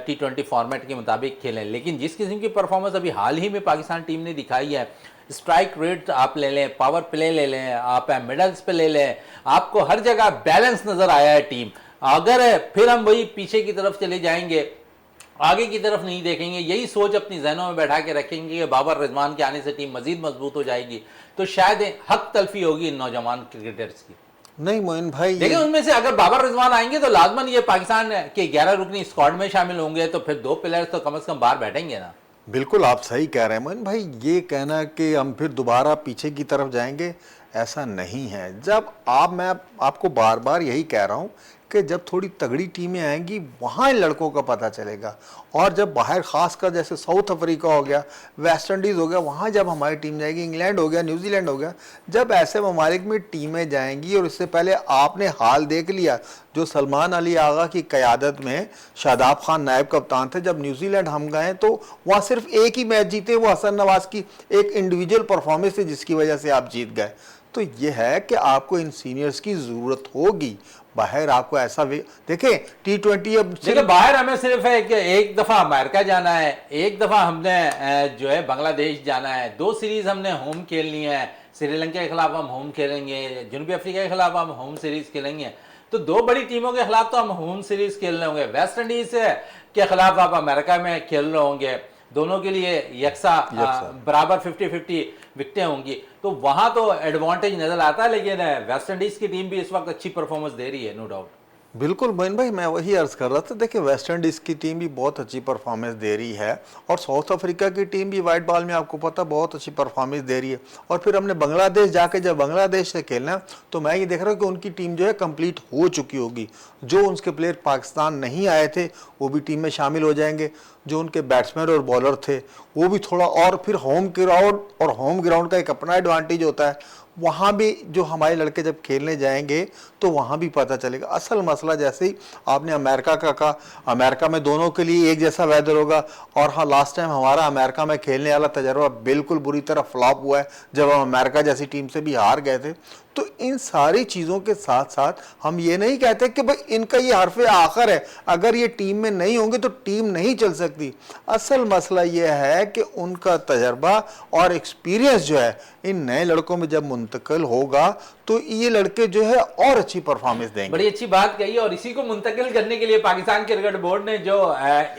T20 फॉर्मेट के मुताबिक खेलें। लेकिन जिस किस्म की परफॉर्मेंस अभी हाल ही में पाकिस्तान टीम ने दिखाई है, स्ट्राइक रेट आप ले लें, पावर प्ले ले लें, आप मिडल्स पे ले लें, आपको हर जगह बैलेंस नज़र आया है टीम। अगर फिर हम वही पीछे की तरफ चले जाएंगे, आगे की तरफ नहीं देखेंगे, यही सोच अपनी जहनों में बैठा के रखेंगे कि बाबर, रिजवान के आने से टीम मजीद मजबूत हो जाएगी, तो शायद हक तलफी होगी इन नौजवान क्रिकेटर्स की। नहीं मोइन भाई, देखिए उनमें से अगर बाबर, रिजवान आएंगे तो लाजमन ये पाकिस्तान के 11 रुकनी स्क्वाड में शामिल होंगे, तो फिर दो प्लेयर्स तो कम से कम बाहर बैठेंगे ना। बिल्कुल आप सही कह रहे हैं मोइन भाई। ये कहना कि हम फिर दोबारा पीछे की तरफ जाएंगे, ऐसा नहीं है। मैं आपको बार बार यही कह रहा हूँ कि जब थोड़ी तगड़ी टीमें आएंगी, वहाँ इन लड़कों का पता चलेगा। और जब बाहर खासकर जैसे साउथ अफ्रीका हो गया, वेस्ट इंडीज़ हो गया, वहाँ जब हमारी टीम जाएगी, इंग्लैंड हो गया, न्यूजीलैंड हो गया, जब ऐसे ममालिक में टीमें जाएंगी, और इससे पहले आपने हाल देख लिया जो सलमान अली आगा की क़यादत में शादाब खान नायब कप्तान थे, जब न्यूजीलैंड हम गए तो वहाँ सिर्फ एक ही मैच जीते, वो हसन नवाज़ की एक इंडिविजुअल परफॉर्मेंस थी जिसकी वजह से आप जीत गए। तो ये है कि आपको इन सीनियर्स की ज़रूरत होगी। बाहर आपको ऐसा देखें T20, अब देखिए बाहर हमें सिर्फ एक दफ़ा अमेरिका जाना है, एक दफ़ा हमने जो है बांग्लादेश जाना है, 2 सीरीज़ हमने होम खेलनी है। श्रीलंका के खिलाफ हम होम खेलेंगे, जनूबी अफ्रीका के खिलाफ हम होम सीरीज़ खेलेंगे, तो 2 बड़ी टीमों के खिलाफ तो हम होम सीरीज़ खेल रहे होंगे। वेस्ट इंडीज़ के खिलाफ आप अमेरिका में खेल रहे होंगे, दोनों के लिए यकसा बराबर 50-50 विकटें होंगी, तो वहां तो एडवांटेज नजर आता है। लेकिन वेस्ट इंडीज की टीम भी इस वक्त अच्छी परफॉर्मेंस दे रही है, नो डाउट। बिल्कुल मोइन भाई, मैं वही अर्ज कर रहा था। देखिए, वेस्ट इंडीज की टीम भी बहुत अच्छी परफॉर्मेंस दे रही है और साउथ अफ्रीका की टीम भी वाइट बॉल में आपको पता बहुत अच्छी परफॉर्मेंस दे रही है। और फिर हमने बांग्लादेश जाके जब बांग्लादेश से खेलना, तो मैं ये देख रहा हूँ कि उनकी टीम जो है कंप्लीट हो चुकी होगी। जो उनके प्लेयर पाकिस्तान नहीं आए थे वो भी टीम में शामिल हो जाएंगे। जो उनके बैट्समैन और बॉलर थे वो भी थोड़ा, और फिर होम ग्राउंड का एक अपना एडवांटेज होता है। वहाँ भी जो हमारे लड़के जब खेलने जाएंगे तो वहाँ भी पता चलेगा। असल मसला जैसे ही आपने अमेरिका का कहा, अमेरिका में दोनों के लिए एक जैसा वेदर होगा। और हाँ, लास्ट टाइम हमारा अमेरिका में खेलने वाला तजर्बा बिल्कुल बुरी तरह फ्लॉप हुआ है जब हम अमेरिका जैसी टीम से भी हार गए थे। तो इन सारी चीज़ों के साथ साथ हम ये नहीं कहते कि भाई इनका ये हरफ आखिर है, अगर ये टीम में नहीं होंगे तो टीम नहीं चल सकती। असल मसला ये है कि उनका तजर्बा और एक्सपीरियंस जो है इन नए लड़कों में जब मुंतकिल होगा तो ये लड़के जो है और अच्छी परफॉर्मेंस देंगे। बड़ी अच्छी बात कही। और इसी को मुंतकिल करने के लिए पाकिस्तान क्रिकेट बोर्ड ने जो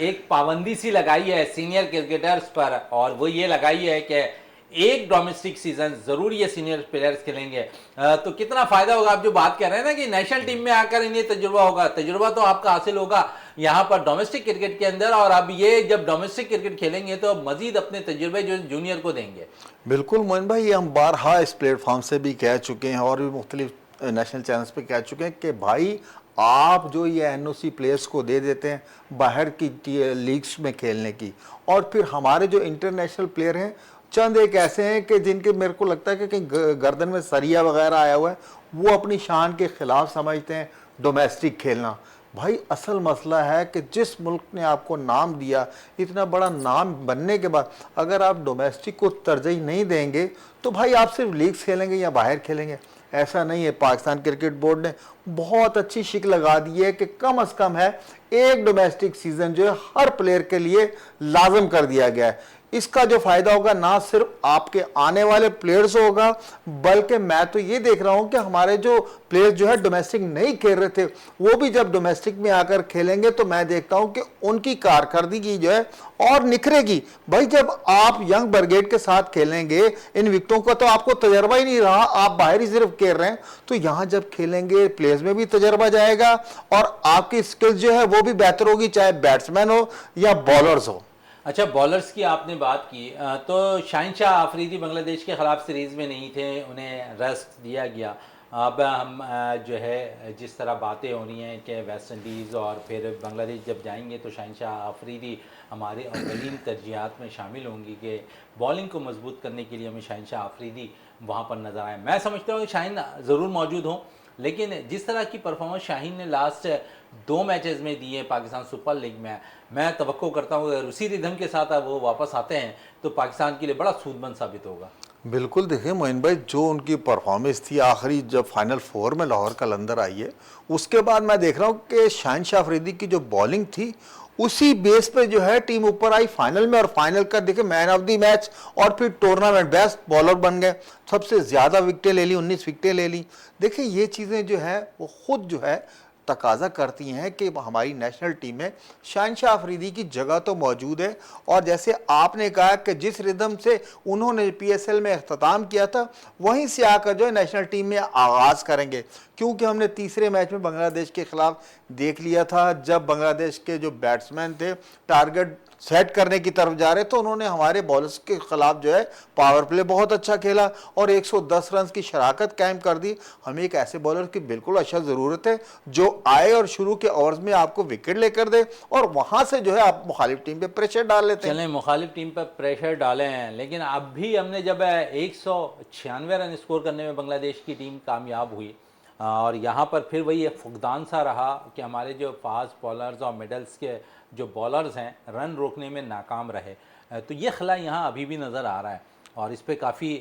एक पाबंदी सी लगाई है सीनियर क्रिकेटर्स पर, और वो ये लगाई है कि एक डोमेस्टिक सीजन जरूर ये सीनियर प्लेयर्स खेलेंगे। तो कितना फायदा होगा, आप जो बात कर रहे हैं ना कि नेशनल टीम में आकर इन्हें तजुर्बा होगा, तजुर्बा तो आपका हासिल होगा यहाँ पर डोमेस्टिक क्रिकेट के अंदर। और अब ये जब डोमेस्टिक क्रिकेट खेलेंगे तो मजीद अपने तजुर्बे जो जूनियर को देंगे। बिल्कुल मोहन भाई, ये हम बारहा इस प्लेटफॉर्म से भी कह चुके हैं और भी मुख्तलिफ नेशनल चैनल्स पे कह चुके हैं कि भाई आप जो ये एनओसी प्लेयर्स को दे देते हैं बाहर की लीग्स में खेलने की, और फिर हमारे जो इंटरनेशनल प्लेयर हैं चंद एक ऐसे हैं कि जिनके मेरे को लगता है कि कहीं गर्दन में सरिया वगैरह आया हुआ है, वो अपनी शान के खिलाफ समझते हैं डोमेस्टिक खेलना। भाई असल मसला है कि जिस मुल्क ने आपको नाम दिया, इतना बड़ा नाम बनने के बाद अगर आप डोमेस्टिक को तरजीह नहीं देंगे तो भाई आप सिर्फ लीग्स खेलेंगे या बाहर खेलेंगे, ऐसा नहीं है। पाकिस्तान क्रिकेट बोर्ड ने बहुत अच्छी शिक लगा दी है कि कम से कम है एक डोमेस्टिक सीजन जो है हर प्लेयर के लिए लाजम कर दिया गया है। इसका जो फायदा होगा ना सिर्फ आपके आने वाले प्लेयर्स होगा, बल्कि मैं तो ये देख रहा हूं कि हमारे जो प्लेयर्स जो है डोमेस्टिक नहीं खेल रहे थे वो भी जब डोमेस्टिक में आकर खेलेंगे तो मैं देखता हूं कि उनकी कारकर्दगी जो है और निखरेगी। भाई जब आप यंग ब्रिगेड के साथ खेलेंगे, इन विकेटों का तो आपको तजर्बा ही नहीं रहा, आप बाहर ही सिर्फ खेल रहे हैं, तो यहां जब खेलेंगे प्लेयर्स में भी तजर्बा जाएगा और आपकी स्किल्स जो है वो भी बेहतर होगी, चाहे बैट्समैन हो या बॉलर्स हो। अच्छा, बॉलर्स की आपने बात की, तो शाहिन शाह आफरीदी बांग्लादेश के खिलाफ सीरीज़ में नहीं थे, उन्हें रेस्ट दिया गया। अब हम जो है जिस तरह बातें हो रही हैं कि वेस्ट इंडीज़ और फिर बांग्लादेश जब जाएंगे तो शाहिन शाह आफरीदी हमारे अव्वलीन तरजीहात में शामिल होंगी कि बॉलिंग को मजबूत करने के लिए हमें शाहिन शाह आफरीदी वहाँ पर नज़र आए। मैं समझता हूँ कि शाहिन ज़रूर मौजूद हों, लेकिन जिस तरह की परफॉर्मेंस शाहीन ने लास्ट 2 मैचेस में दी है पाकिस्तान सुपर लीग में, मैं तवक्को करता हूँ अगर उसी रिदम के साथ वो वापस आते हैं तो पाकिस्तान के लिए बड़ा सूदमंद साबित होगा। बिल्कुल, देखिए मोइन भाई, जो उनकी परफॉर्मेंस थी आखिरी जब फाइनल 4 में लाहौर कलंदर आई है, उसके बाद मैं देख रहा हूँ कि शाहिन शाह अफरीदी की जो बॉलिंग थी उसी बेस पे जो है टीम ऊपर आई फाइनल में, और फाइनल का देखिए मैन ऑफ द मैच और फिर टूर्नामेंट बेस्ट बॉलर बन गए, सबसे ज़्यादा विकेटें ले ली, 19 विकेटें ले ली। देखिए ये चीज़ें जो है वो खुद जो है तकाजा करती हैं कि हमारी नेशनल टीम में शाहिन शाह अफरीदी की जगह तो मौजूद है। और जैसे आपने कहा कि जिस रिदम से उन्होंने पीएसएल में अख्ताम किया था वहीं से आकर जो है नेशनल टीम में आगाज़ करेंगे, क्योंकि हमने तीसरे मैच में बांग्लादेश के खिलाफ देख लिया था जब बांग्लादेश के जो बैट्समैन थे टारगेट सेट करने की तरफ जा रहे तो उन्होंने हमारे बॉलर्स के खिलाफ जो है पावर प्ले बहुत अच्छा खेला और 110 रन की शराकत कायम कर दी। हमें एक ऐसे बॉलर की बिल्कुल अच्छा ज़रूरत है जो आए और शुरू के ओवर्स में आपको विकेट लेकर दे और वहां से जो है आप मुखालिफ टीम पे प्रेशर डाल लेते हैं। चलें, मुखालिफ टीम पर प्रेशर डाले हैं, लेकिन अब भी हमने जब 196 रन स्कोर करने में बांग्लादेश की टीम कामयाब हुई और यहाँ पर फिर वही एक फुकदान सा रहा कि हमारे जो फास्ट बॉलर्स और मिडल्स के जो बॉलर्स हैं रन रोकने में नाकाम रहे। तो ये खला यहाँ अभी भी नज़र आ रहा है और इस पर काफ़ी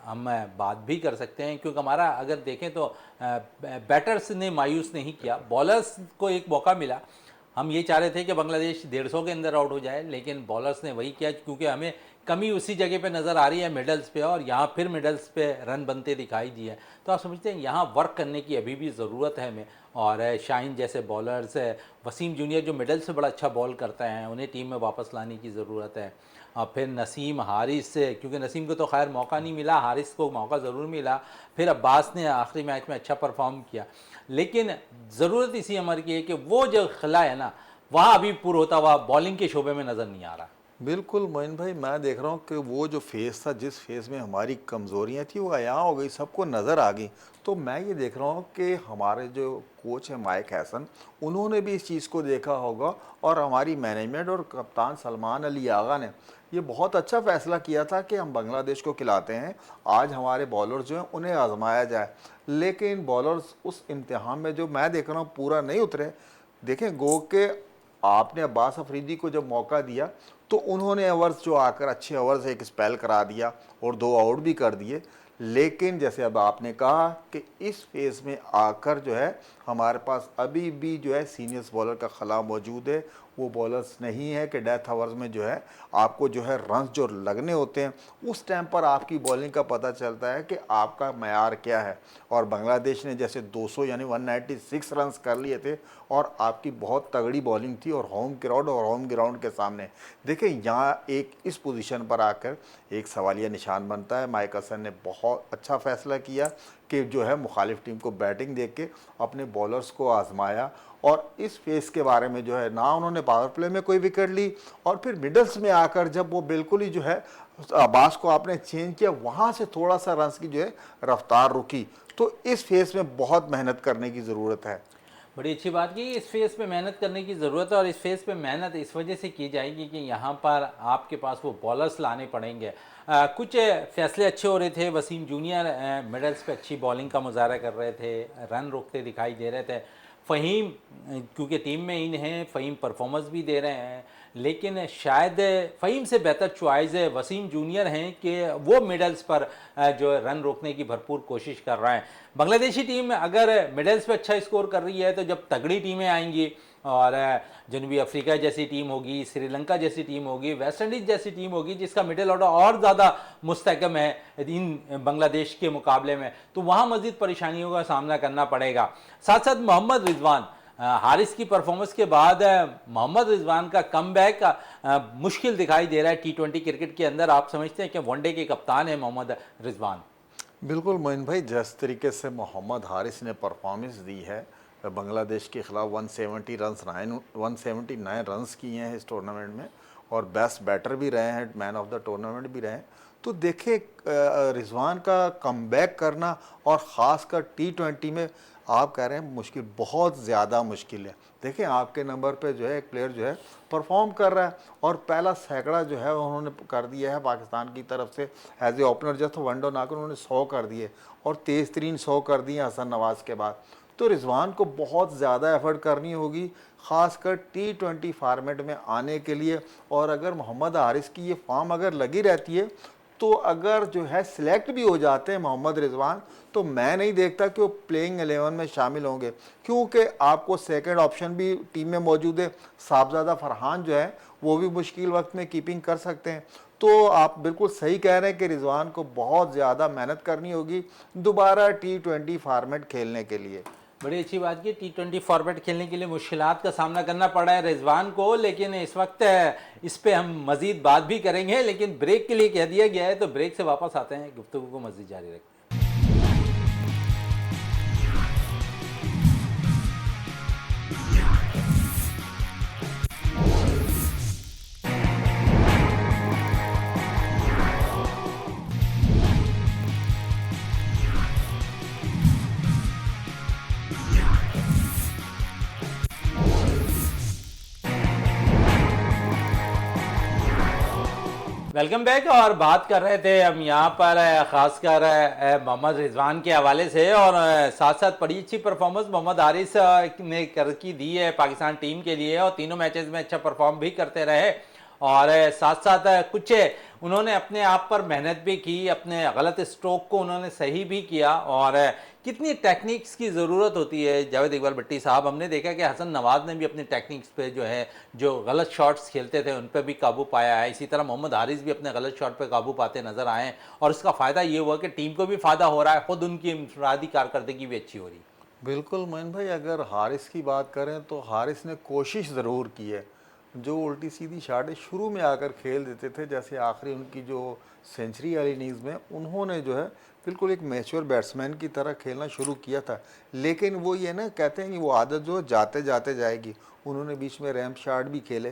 हम बात भी कर सकते हैं, क्योंकि हमारा अगर देखें तो बैटर्स ने मायूस नहीं किया, बॉलर्स को एक मौका मिला। हम ये चाह रहे थे कि बांग्लादेश 150 के अंदर आउट हो जाए, लेकिन बॉलर्स ने वही किया, क्योंकि हमें कमी उसी जगह पे नज़र आ रही है मिडल्स पे, और यहाँ फिर मिडल्स पे रन बनते दिखाई दिए। तो आप समझते हैं यहाँ वर्क करने की अभी भी ज़रूरत है हमें, और शाहीन जैसे बॉलर्स, वसीम जूनियर जो मिडल से बड़ा अच्छा बॉल करते हैं, उन्हें टीम में वापस लाने की ज़रूरत है। और फिर नसीम, हारिस, क्योंकि नसीम को तो खैर मौका नहीं मिला, हारिस को मौका ज़रूर मिला। फिर अब्बास ने आखिरी मैच में अच्छा परफॉर्म किया, लेकिन ज़रूरत इसी अमर की है कि वो जो खिला है ना, वहाँ अभी पूरा होता हुआ बॉलिंग के शोबे में नज़र नहीं आ रहा। बिल्कुल मोइन भाई, मैं देख रहा हूँ कि वो जो फेज़ था, जिस फेज़ में हमारी कमज़ोरियाँ थी वो अयां हो गई, सबको नज़र आ गई। तो मैं ये देख रहा हूँ कि हमारे जो कोच हैं माइक हैसन, उन्होंने भी इस चीज़ को देखा होगा, और हमारी मैनेजमेंट और कप्तान सलमान अली आगा ने ये बहुत अच्छा फ़ैसला किया था कि हम बांग्लादेश को खिलाते हैं, आज हमारे बॉलर्स जो हैं उन्हें आजमाया जाए। लेकिन बॉलर्स उस इम्तिहान में जो मैं देख रहा हूँ पूरा नहीं उतरे। देखें, गो के आपने अब्बास अफरीदी को जब मौका दिया तो उन्होंने ओवर्स जो आकर अच्छे ओवर्स एक स्पेल करा दिया और 2 आउट भी कर दिए। लेकिन जैसे अब आपने कहा कि इस फेज़ में आकर जो है हमारे पास अभी भी जो है सीनियर्स बॉलर का खला मौजूद है। वो बॉलर्स नहीं है कि डेथ आवर्स में जो है आपको जो है रन्स जो लगने होते हैं उस टाइम पर आपकी बॉलिंग का पता चलता है कि आपका मयार क्या है। और बांग्लादेश ने जैसे 200 यानी 196 रन्स कर लिए थे, और आपकी बहुत तगड़ी बॉलिंग थी, और होम ग्राउंड के सामने देखिए यहाँ एक इस पोजीशन पर आकर एक सवालिया निशान बनता है। माइक हसन ने बहुत अच्छा फैसला किया कि जो है मुखालिफ टीम को बैटिंग देख के अपने बॉलर्स को आजमाया, और इस फेस के बारे में जो है ना उन्होंने पावर प्ले में कोई विकेट ली, और फिर मिडल्स में आकर जब वो बिल्कुल ही जो है अब्बास को आपने चेंज किया, वहाँ से थोड़ा सा रन्स की जो है रफ्तार रुकी। तो इस फेस में बहुत मेहनत करने की ज़रूरत है। बड़ी अच्छी बात की, इस फेज़ पे मेहनत करने की ज़रूरत है, और इस फेज़ पे मेहनत इस वजह से की जाएगी कि यहाँ पर आपके पास वो बॉलर्स लाने पड़ेंगे। कुछ फैसले अच्छे हो रहे थे, वसीम जूनियर मिडल्स पे अच्छी बॉलिंग का मुजाहरा कर रहे थे, रन रोकते दिखाई दे रहे थे। फ़हीम क्योंकि टीम में इन हैं, फ़हीम परफॉर्मेंस भी दे रहे हैं, लेकिन शायद फ़हीम से बेहतर चॉइस वसीम जूनियर हैं कि वो मिडल्स पर जो है रन रोकने की भरपूर कोशिश कर रहे हैं। बांग्लादेशी टीम अगर मिडल्स पे अच्छा स्कोर कर रही है, तो जब तगड़ी टीमें आएंगी और जनूबी अफ्रीका जैसी टीम होगी, श्रीलंका जैसी टीम होगी, वेस्ट इंडीज़ जैसी टीम होगी जिसका मिडिल ऑर्डर और ज़्यादा मुस्तहकम है इन बांग्लादेश के मुकाबले में, तो वहाँ मज़ीद परेशानियों का सामना करना पड़ेगा। साथ साथ मोहम्मद रिजवान, हारिस की परफॉर्मेंस के बाद मोहम्मद रिजवान का कमबैक मुश्किल दिखाई दे रहा है T20 क्रिकेट के अंदर। आप समझते हैं कि वनडे के कप्तान है मोहम्मद रिजवान? बिल्कुल मोइन भाई, जिस तरीके से मोहम्मद हारिस ने परफॉर्मेंस दी है बांग्लादेश के खिलाफ, 179 रन्स किए हैं इस टूर्नामेंट में, और बेस्ट बैटर भी रहे हैं, मैन ऑफ द टूर्नामेंट भी रहे हैं। तो देखिए रिजवान का कमबैक करना, और ख़ासकर T20 में आप कह रहे हैं मुश्किल, बहुत ज़्यादा मुश्किल है। देखें आपके नंबर पे जो है एक प्लेयर जो है परफॉर्म कर रहा है, और पहला सैकड़ा जो है उन्होंने कर दिया है पाकिस्तान की तरफ से as a opener, just one down आकर उन्होंने 100 कर दिए, और तेज़ तरीन 100 कर दिए हसन नवाज़ के बाद। तो रिजवान को बहुत ज़्यादा एफर्ट करनी होगी, ख़ासकर T20 फार्मेट में आने के लिए। और अगर मोहम्मद हारिस की ये फॉर्म अगर लगी रहती है, तो अगर जो है सिलेक्ट भी हो जाते हैं मोहम्मद रिजवान, तो मैं नहीं देखता कि वो प्लेइंग 11 में शामिल होंगे, क्योंकि आपको सेकंड ऑप्शन भी टीम में मौजूद है। साहबजादा फरहान जो है वो भी मुश्किल वक्त में कीपिंग कर सकते हैं। तो आप बिल्कुल सही कह रहे हैं कि रिजवान को बहुत ज़्यादा मेहनत करनी होगी दोबारा T20 फार्मेट खेलने के लिए। बड़ी अच्छी बात की, T20 फॉर्मेट खेलने के लिए मुश्किलात का सामना करना पड़ा है रिजवान को, लेकिन इस वक्त इस पे हम मज़ीद बात भी करेंगे, लेकिन ब्रेक के लिए कह दिया गया है, तो ब्रेक से वापस आते हैं, गुफ्तगू को मज़ीद जारी रखते हैं। Welcome back. और बात कर रहे थे हम यहाँ पर ख़ासकर मोहम्मद रिजवान के हवाले से, और साथ साथ बड़ी अच्छी परफॉर्मेंस मोहम्मद हारिस ने कर की दी है पाकिस्तान टीम के लिए, और तीनों मैचेस में अच्छा परफॉर्म भी करते रहे, और साथ साथ कुछ उन्होंने अपने आप पर मेहनत भी की, अपने गलत स्ट्रोक को उन्होंने सही भी किया। और कितनी टेक्निक्स की ज़रूरत होती है जावेद इकबाल भट्टी साहब, हमने देखा कि हसन नवाज़ ने भी अपनी टेक्निक्स पे जो है, जो गलत शॉट्स खेलते थे उन पर भी काबू पाया है, इसी तरह मोहम्मद हारिस भी अपने गलत शॉट पे काबू पाते नज़र आए, और इसका फ़ायदा ये हुआ कि टीम को भी फ़ायदा हो रहा है, ख़ुद उनकी इंफरादी कारकर्दगी भी अच्छी हो रही है। बिल्कुल मोइन भाई, अगर हारिस की बात करें तो हारिस ने कोशिश ज़रूर की है। जो उल्टी सीधी शॉटें शुरू में आकर खेल देते थे, जैसे आखिरी उनकी जो सेंचुरी वाली इनिंग्स में उन्होंने जो है बिल्कुल एक मैच्योर बैट्समैन की तरह खेलना शुरू किया था। लेकिन वो ये ना कहते हैं कि वो आदत जो जाते जाते जाएगी। उन्होंने बीच में रैंप शॉट भी खेले,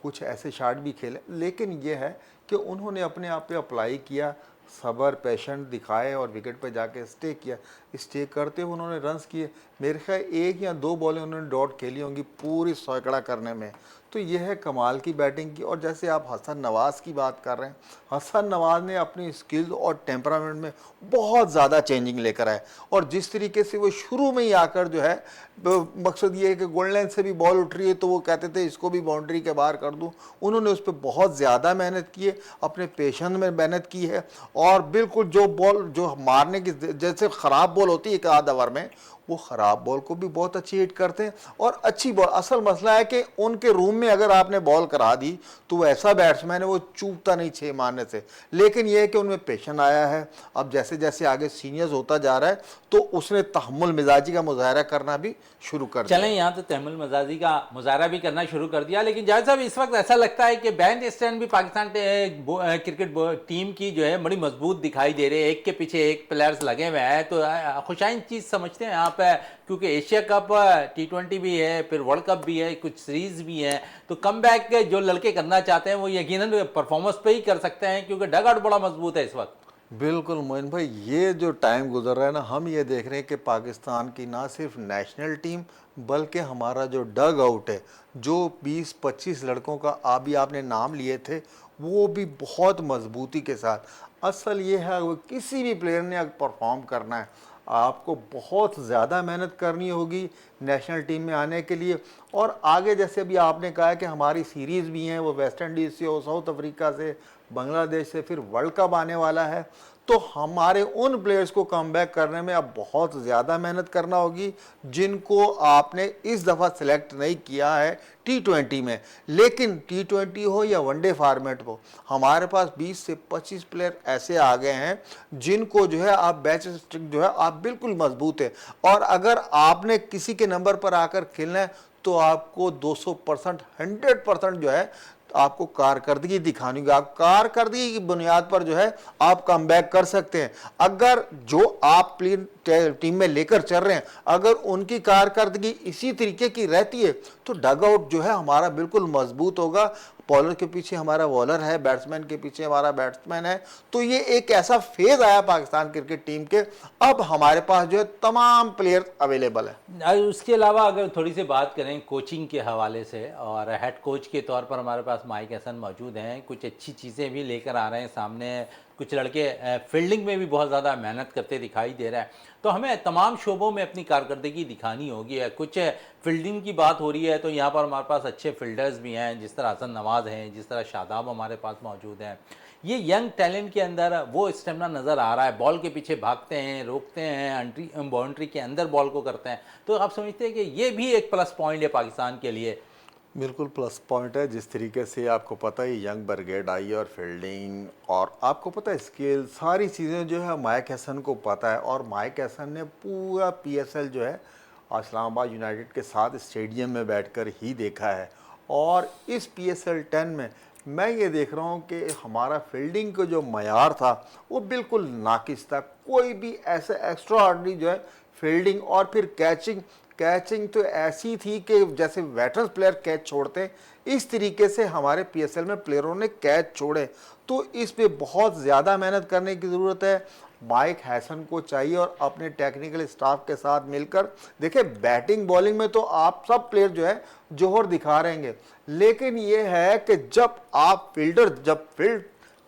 कुछ ऐसे शॉट भी खेले, लेकिन ये है कि उन्होंने अपने आप पे अप्लाई किया, सब्र पेशेंट दिखाए और विकेट पे जाके स्टे किया। स्टे करते हुए उन्होंने रन्स किए। मेरे ख्याल एक या दो बॉलें उन्होंने डॉट खेली होंगी पूरी सैकड़ा करने में। तो यह है कमाल की बैटिंग की। और जैसे आप हसन नवाज़ की बात कर रहे हैं, हसन नवाज़ ने अपनी स्किल्स और टेम्परामेंट में बहुत ज़्यादा चेंजिंग लेकर आए। और जिस तरीके से वो शुरू में ही आकर जो है, मकसद ये है कि गोल्ड लाइन से भी बॉल उठ रही है तो वो कहते थे इसको भी बाउंड्री के बाहर कर दूं। उन्होंने उस पर बहुत ज़्यादा मेहनत की है, अपने पेशेंस में मेहनत की है। और बिल्कुल जो बॉल जो मारने की जैसे ख़राब बॉल होती है एक आध ओवर में, वो ख़राब बॉल को भी बहुत अच्छी हिट करते हैं। और अच्छी बॉल, असल मसला है कि उनके रूम में अगर आपने बॉल करा दी तो वो ऐसा बैट्समैन है वो चूकता नहीं 6 मारने से। लेकिन यह है कि उनमें पेशन आया है। अब जैसे जैसे आगे सीनियर्स होता जा रहा है तो उसने तहम्मुल मिजाजी का मुजाहरा करना भी शुरू कर दिया। चलें, यहाँ तो तहमुल मजाजी का मुजाहरा भी करना शुरू कर दिया। लेकिन जाहिर साहब इस वक्त ऐसा लगता है कि बैंड स्टैंड भी पाकिस्तान क्रिकेट टीम की जो है बड़ी मजबूत दिखाई दे रहे हैं। एक के पीछे एक प्लेयर्स लगे हुए हैं। तो खुशाइन चीज़ समझते हैं आप, क्योंकि एशिया कप T20 भी है, फिर वर्ल्ड कप भी है, कुछ सीरीज भी है। तो कम बैक जो लड़के करना चाहते हैं वो यकीनन परफॉर्मेंस पे ही कर सकते हैं, क्योंकि डग आउट बड़ा मजबूत है इस वक्त। बिल्कुल मोइन भाई, ये जो टाइम गुजर रहा है ना, हम ये देख रहे हैं कि पाकिस्तान की ना सिर्फ नेशनल टीम बल्कि हमारा जो डग आउट है, जो 20-25 लड़कों का अभी आपने नाम लिए थे, वो भी बहुत मजबूती के साथ। असल ये है वो किसी भी प्लेयर ने अगर परफॉर्म करना है, आपको बहुत ज़्यादा मेहनत करनी होगी नेशनल टीम में आने के लिए। और आगे जैसे अभी आपने कहा है कि हमारी सीरीज़ भी हैं, वो वेस्ट इंडीज़ से हो, साउथ अफ्रीका से, बांग्लादेश से, फिर वर्ल्ड कप आने वाला है। तो हमारे उन प्लेयर्स को कम बैक करने में अब बहुत ज़्यादा मेहनत करना होगी जिनको आपने इस दफ़ा सेलेक्ट नहीं किया है T20 में। लेकिन T20 हो या वनडे फॉर्मेट हो, हमारे पास 20 से 25 प्लेयर ऐसे आ गए हैं जिनको जो है आप बैच स्ट्रिक जो है आप बिल्कुल मजबूत है। और अगर आपने किसी के नंबर पर आकर खेलना है तो आपको 200% 100% जो है आपको कारकर्दगी दिखानी होगी। आप कारकर्दगी की बुनियाद पर जो है आप कम बैक कर सकते हैं। अगर जो आप टीम में लेकर चल रहे हैं, अगर उनकी कारकर्दगी इसी तरीके की रहती है तो डग आउट जो है हमारा बिल्कुल मजबूत होगा। बॉलर के पीछे हमारा बॉलर है, बैट्समैन के पीछे हमारा बैट्समैन है। तो ये एक ऐसा फेज आया पाकिस्तान क्रिकेट टीम के, अब हमारे पास जो है तमाम प्लेयर अवेलेबल है। उसके अलावा अगर थोड़ी सी बात करें कोचिंग के हवाले से, और हेड कोच के तौर पर हमारे पास माइक हसन मौजूद हैं, कुछ अच्छी चीज़ें भी लेकर आ रहे हैं सामने। कुछ लड़के फील्डिंग में भी बहुत ज़्यादा मेहनत करते दिखाई दे रहा है। तो हमें तमाम शोबों में अपनी कारकर्दगी दिखानी होगी। कुछ फील्डिंग की बात हो रही है तो यहाँ पर हमारे पास अच्छे फील्डर्स भी हैं, जिस तरह हसन नवाज़ हैं, जिस तरह शादाब हमारे पास मौजूद हैं। ये यंग टैलेंट के अंदर वो स्टेमिना नज़र आ रहा है। बॉल के पीछे भागते हैं, रोकते हैं, बाउंड्री के अंदर बॉल को करते हैं। तो आप समझते हैं कि ये भी एक प्लस पॉइंट है पाकिस्तान के लिए? बिल्कुल प्लस पॉइंट है। जिस तरीके से आपको पता है यंग ब्रिगेड आई और फील्डिंग और आपको पता है स्किल, सारी चीज़ें जो है माइक हसन को पता है। और माइक हसन ने पूरा PSL जो है इस्लामाबाद यूनाइटेड के साथ स्टेडियम में बैठकर ही देखा है। और इस PSL 10 में मैं ये देख रहा हूँ कि हमारा फील्डिंग का जो मयार था वो बिल्कुल नाकिस था। कोई भी ऐसा एक्स्ट्रा ऑर्डिनरी जो है फील्डिंग और फिर कैचिंग तो ऐसी थी कि जैसे वेटरन प्लेयर कैच छोड़ते हैं, इस तरीके से हमारे PSL में प्लेयरों ने कैच छोड़े। तो इस पे बहुत ज़्यादा मेहनत करने की ज़रूरत है। माइक हैसन को चाहिए और अपने टेक्निकल स्टाफ के साथ मिलकर, देखिए बैटिंग बॉलिंग में तो आप सब प्लेयर जो है जोहर दिखा रहेंगे, लेकिन ये है कि जब आप जब फील्ड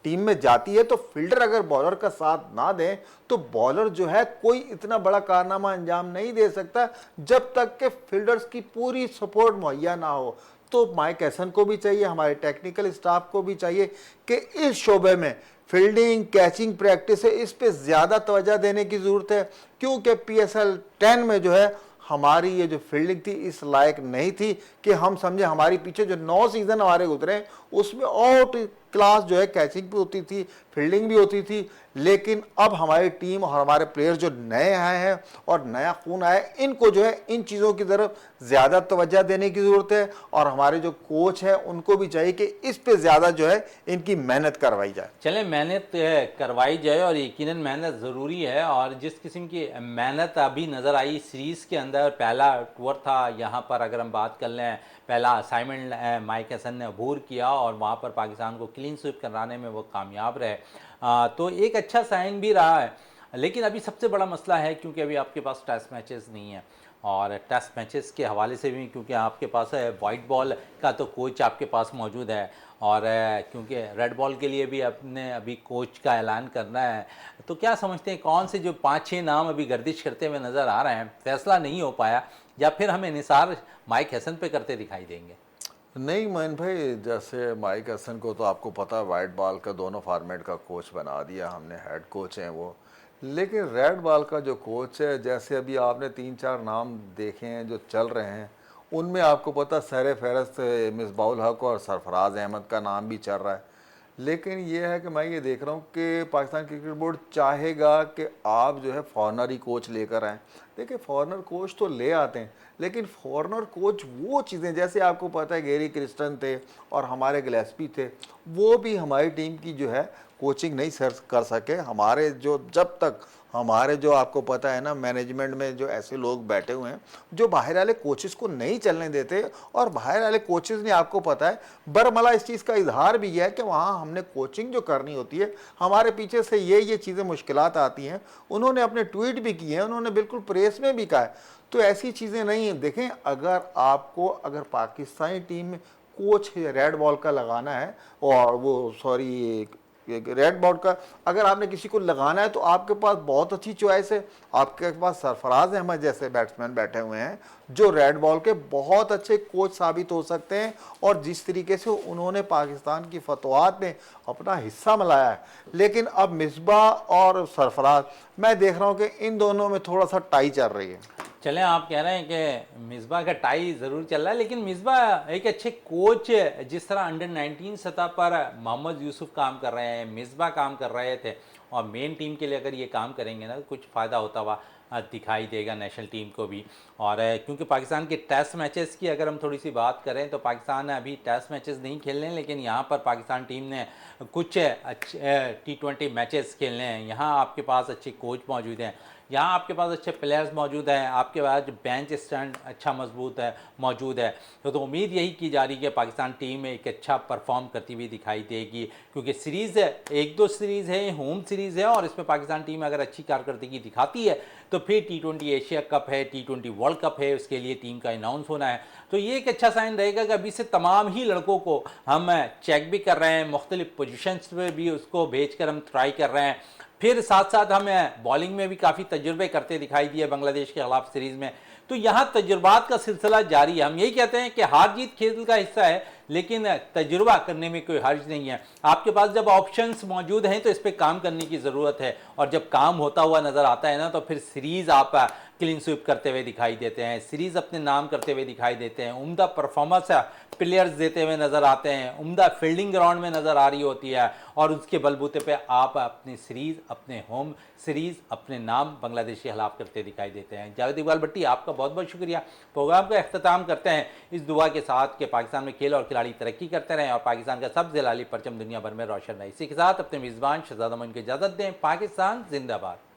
टीम में जाती है तो फील्डर अगर बॉलर का साथ ना दें तो बॉलर जो है कोई इतना बड़ा कारनामा अंजाम नहीं दे सकता जब तक कि फील्डर्स की पूरी सपोर्ट मुहैया ना हो। तो माइक हैसन को भी चाहिए, हमारे टेक्निकल स्टाफ को भी चाहिए कि इस शोबे में फील्डिंग कैचिंग प्रैक्टिस है, इस पे ज़्यादा तवज्जो देने की ज़रूरत है। क्योंकि PSL 10 में जो है हमारी ये जो फील्डिंग थी इस लायक नहीं थी कि हम समझे। हमारी पीछे जो 9 सीज़न हमारे गुजरे उसमें आउट क्लास जो है कैचिंग भी होती थी, फील्डिंग भी होती थी। लेकिन अब हमारी टीम और हमारे प्लेयर जो नए आए हैं और नया खून आया है, इनको जो है इन चीज़ों की तरफ ज़्यादा तवज्जो देने की ज़रूरत है। और हमारे जो कोच हैं उनको भी चाहिए कि इस पे ज़्यादा जो है इनकी मेहनत करवाई जाए। चले मेहनत करवाई जाए और यकीनन मेहनत ज़रूरी है। और जिस किस्म की मेहनत अभी नज़र आई सीरीज़ के अंदर, पहला टूर था यहाँ पर, अगर हम बात कर लें पहला असाइनमेंट माइक हसन ने अबूर किया और वहाँ पर पाकिस्तान को क्लीन स्वीप कराने में वो कामयाब रहे, तो एक अच्छा साइन भी रहा है। लेकिन अभी सबसे बड़ा मसला है क्योंकि अभी आपके पास टेस्ट मैचेस नहीं हैं, और टेस्ट मैचेस के हवाले से भी क्योंकि आपके पास है वाइट बॉल का तो कोच आपके पास मौजूद है, और क्योंकि रेड बॉल के लिए भी अपने अभी कोच का ऐलान करना है, तो क्या समझते हैं कौन से जो 5-6 नाम अभी गर्दिश करते हुए नज़र आ रहे हैं, फैसला नहीं हो पाया, या फिर हमें निसार माइक हसन पे करते दिखाई देंगे? नहीं मोइन भाई, जैसे माइक हसन को तो आपको पता है वाइट बॉल का दोनों फॉर्मेट का कोच बना दिया हमने, हेड कोच हैं वो। लेकिन रेड बॉल का जो कोच है, जैसे अभी आपने 3-4 नाम देखे हैं जो चल रहे हैं, उनमें आपको पता सर फहरस्त मिसबाउल हक और सरफराज अहमद का नाम भी चल रहा है। लेकिन ये है कि मैं ये देख रहा हूँ कि पाकिस्तान क्रिकेट बोर्ड चाहेगा कि आप जो है फॉरनर ही कोच लेकर आएँ। देखिए फॉरनर कोच तो ले आते हैं, लेकिन फॉरनर कोच वो चीज़ें, जैसे आपको पता है गैरी क्रिस्टन थे और हमारे गिलेस्पी थे, वो भी हमारी टीम की जो है कोचिंग नहीं सर कर सके। हमारे जो जब तक हमारे जो आपको पता है ना मैनेजमेंट में जो ऐसे लोग बैठे हुए हैं जो बाहर वाले कोचेस को नहीं चलने देते, और बाहर वाले कोचेस ने आपको पता है बरमला इस चीज़ का इजहार भी किया है कि वहाँ हमने कोचिंग जो करनी होती है हमारे पीछे से ये चीज़ें मुश्किलात आती हैं। उन्होंने अपने ट्वीट भी किए हैं, उन्होंने बिल्कुल प्रेस में भी कहा है। तो ऐसी चीज़ें नहीं हैं। देखें, अगर पाकिस्तानी टीम में कोच रेड बॉल का लगाना है, और वो सॉरी रेड बॉल का अगर आपने किसी को लगाना है, तो आपके पास बहुत अच्छी चॉइस है। आपके पास सरफराज अहमद जैसे बैट्समैन बैठे हुए हैं जो रेड बॉल के बहुत अच्छे कोच साबित हो सकते हैं, और जिस तरीके से उन्होंने पाकिस्तान की फतवात में अपना हिस्सा मिलाया है। लेकिन अब मिसबा और सरफराज, मैं देख रहा हूँ कि इन दोनों में थोड़ा सा टाई चल रही है। चलें, आप कह रहे हैं कि मिसबा का टाई ज़रूर चल रहा है, लेकिन मिसबा एक अच्छे कोच, जिस तरह अंडर 19 सतह पर मोहम्मद यूसुफ काम कर रहे हैं, मिसबा काम कर रहे थे, और मेन टीम के लिए अगर ये काम करेंगे ना तो कुछ फ़ायदा होता हुआ दिखाई देगा नेशनल टीम को भी। और क्योंकि पाकिस्तान के टेस्ट मैचेस की अगर हम थोड़ी सी बात करें तो पाकिस्तान अभी टेस्ट मैचेस नहीं खेलने हैं, लेकिन यहाँ पर पाकिस्तान टीम ने कुछ अच्छे T20 मैचेस खेलने हैं। यहाँ आपके पास अच्छे कोच मौजूद हैं, यहाँ आपके पास अच्छे प्लेयर्स मौजूद हैं, आपके पास बेंच स्टैंड अच्छा मजबूत है मौजूद है। तो उम्मीद यही की जा रही है कि पाकिस्तान टीम एक अच्छा परफॉर्म करती हुई दिखाई देगी, क्योंकि सीरीज़ है, 1-2 सीरीज़ है, होम सीरीज़ है, और इसमें पाकिस्तान टीम अगर अच्छी कारकर्दगी दिखाती है तो फिर T20 एशिया कप है, T20 वर्ल्ड कप है, उसके लिए टीम का अनाउंस होना है। तो ये एक अच्छा साइन रहेगा कि अभी से तमाम ही लड़कों को हम चेक भी कर रहे हैं, मुख्तलिफ पोजीशंस पे भी उसको भेज कर हम ट्राई कर रहे हैं। फिर साथ साथ हमें बॉलिंग में भी काफ़ी तजुर्बे करते दिखाई दिए बांग्लादेश के खिलाफ सीरीज़ में। तो यहाँ तजुर्बात का सिलसिला जारी है। हम यही कहते हैं कि हार जीत खेल का हिस्सा है, लेकिन तजुर्बा करने में कोई हर्ज नहीं है। आपके पास जब ऑप्शंस मौजूद हैं तो इस पर काम करने की ज़रूरत है, और जब काम होता हुआ नज़र आता है ना तो फिर सीरीज़ आप क्लीन स्वीप करते हुए दिखाई देते हैं, सीरीज़ अपने नाम करते हुए दिखाई देते हैं, उम्दा परफॉर्मेंस प्लेयर्स देते हुए नज़र आते हैं, उम्दा फील्डिंग ग्राउंड में नज़र आ रही होती है, और उसके बलबूते पे आप अपनी सीरीज़, अपने होम सीरीज़, अपने नाम बांग्लादेश के खिलाफ करते दिखाई देते हैं। जावेद इकबाल भट्टी, आपका बहुत बहुत शुक्रिया। प्रोग्राम का अख्ताम करते हैं इस दुआ के साथ कि पाकिस्तान में खेल और खिलाड़ी तरक्की करते रहें और पाकिस्तान का सबसे लाली परचम दुनिया भर में रोशन रहे। इसी के साथ अपने मेज़बान शहजादा मोइन को इजाज़त दें। पाकिस्तान जिंदाबाद।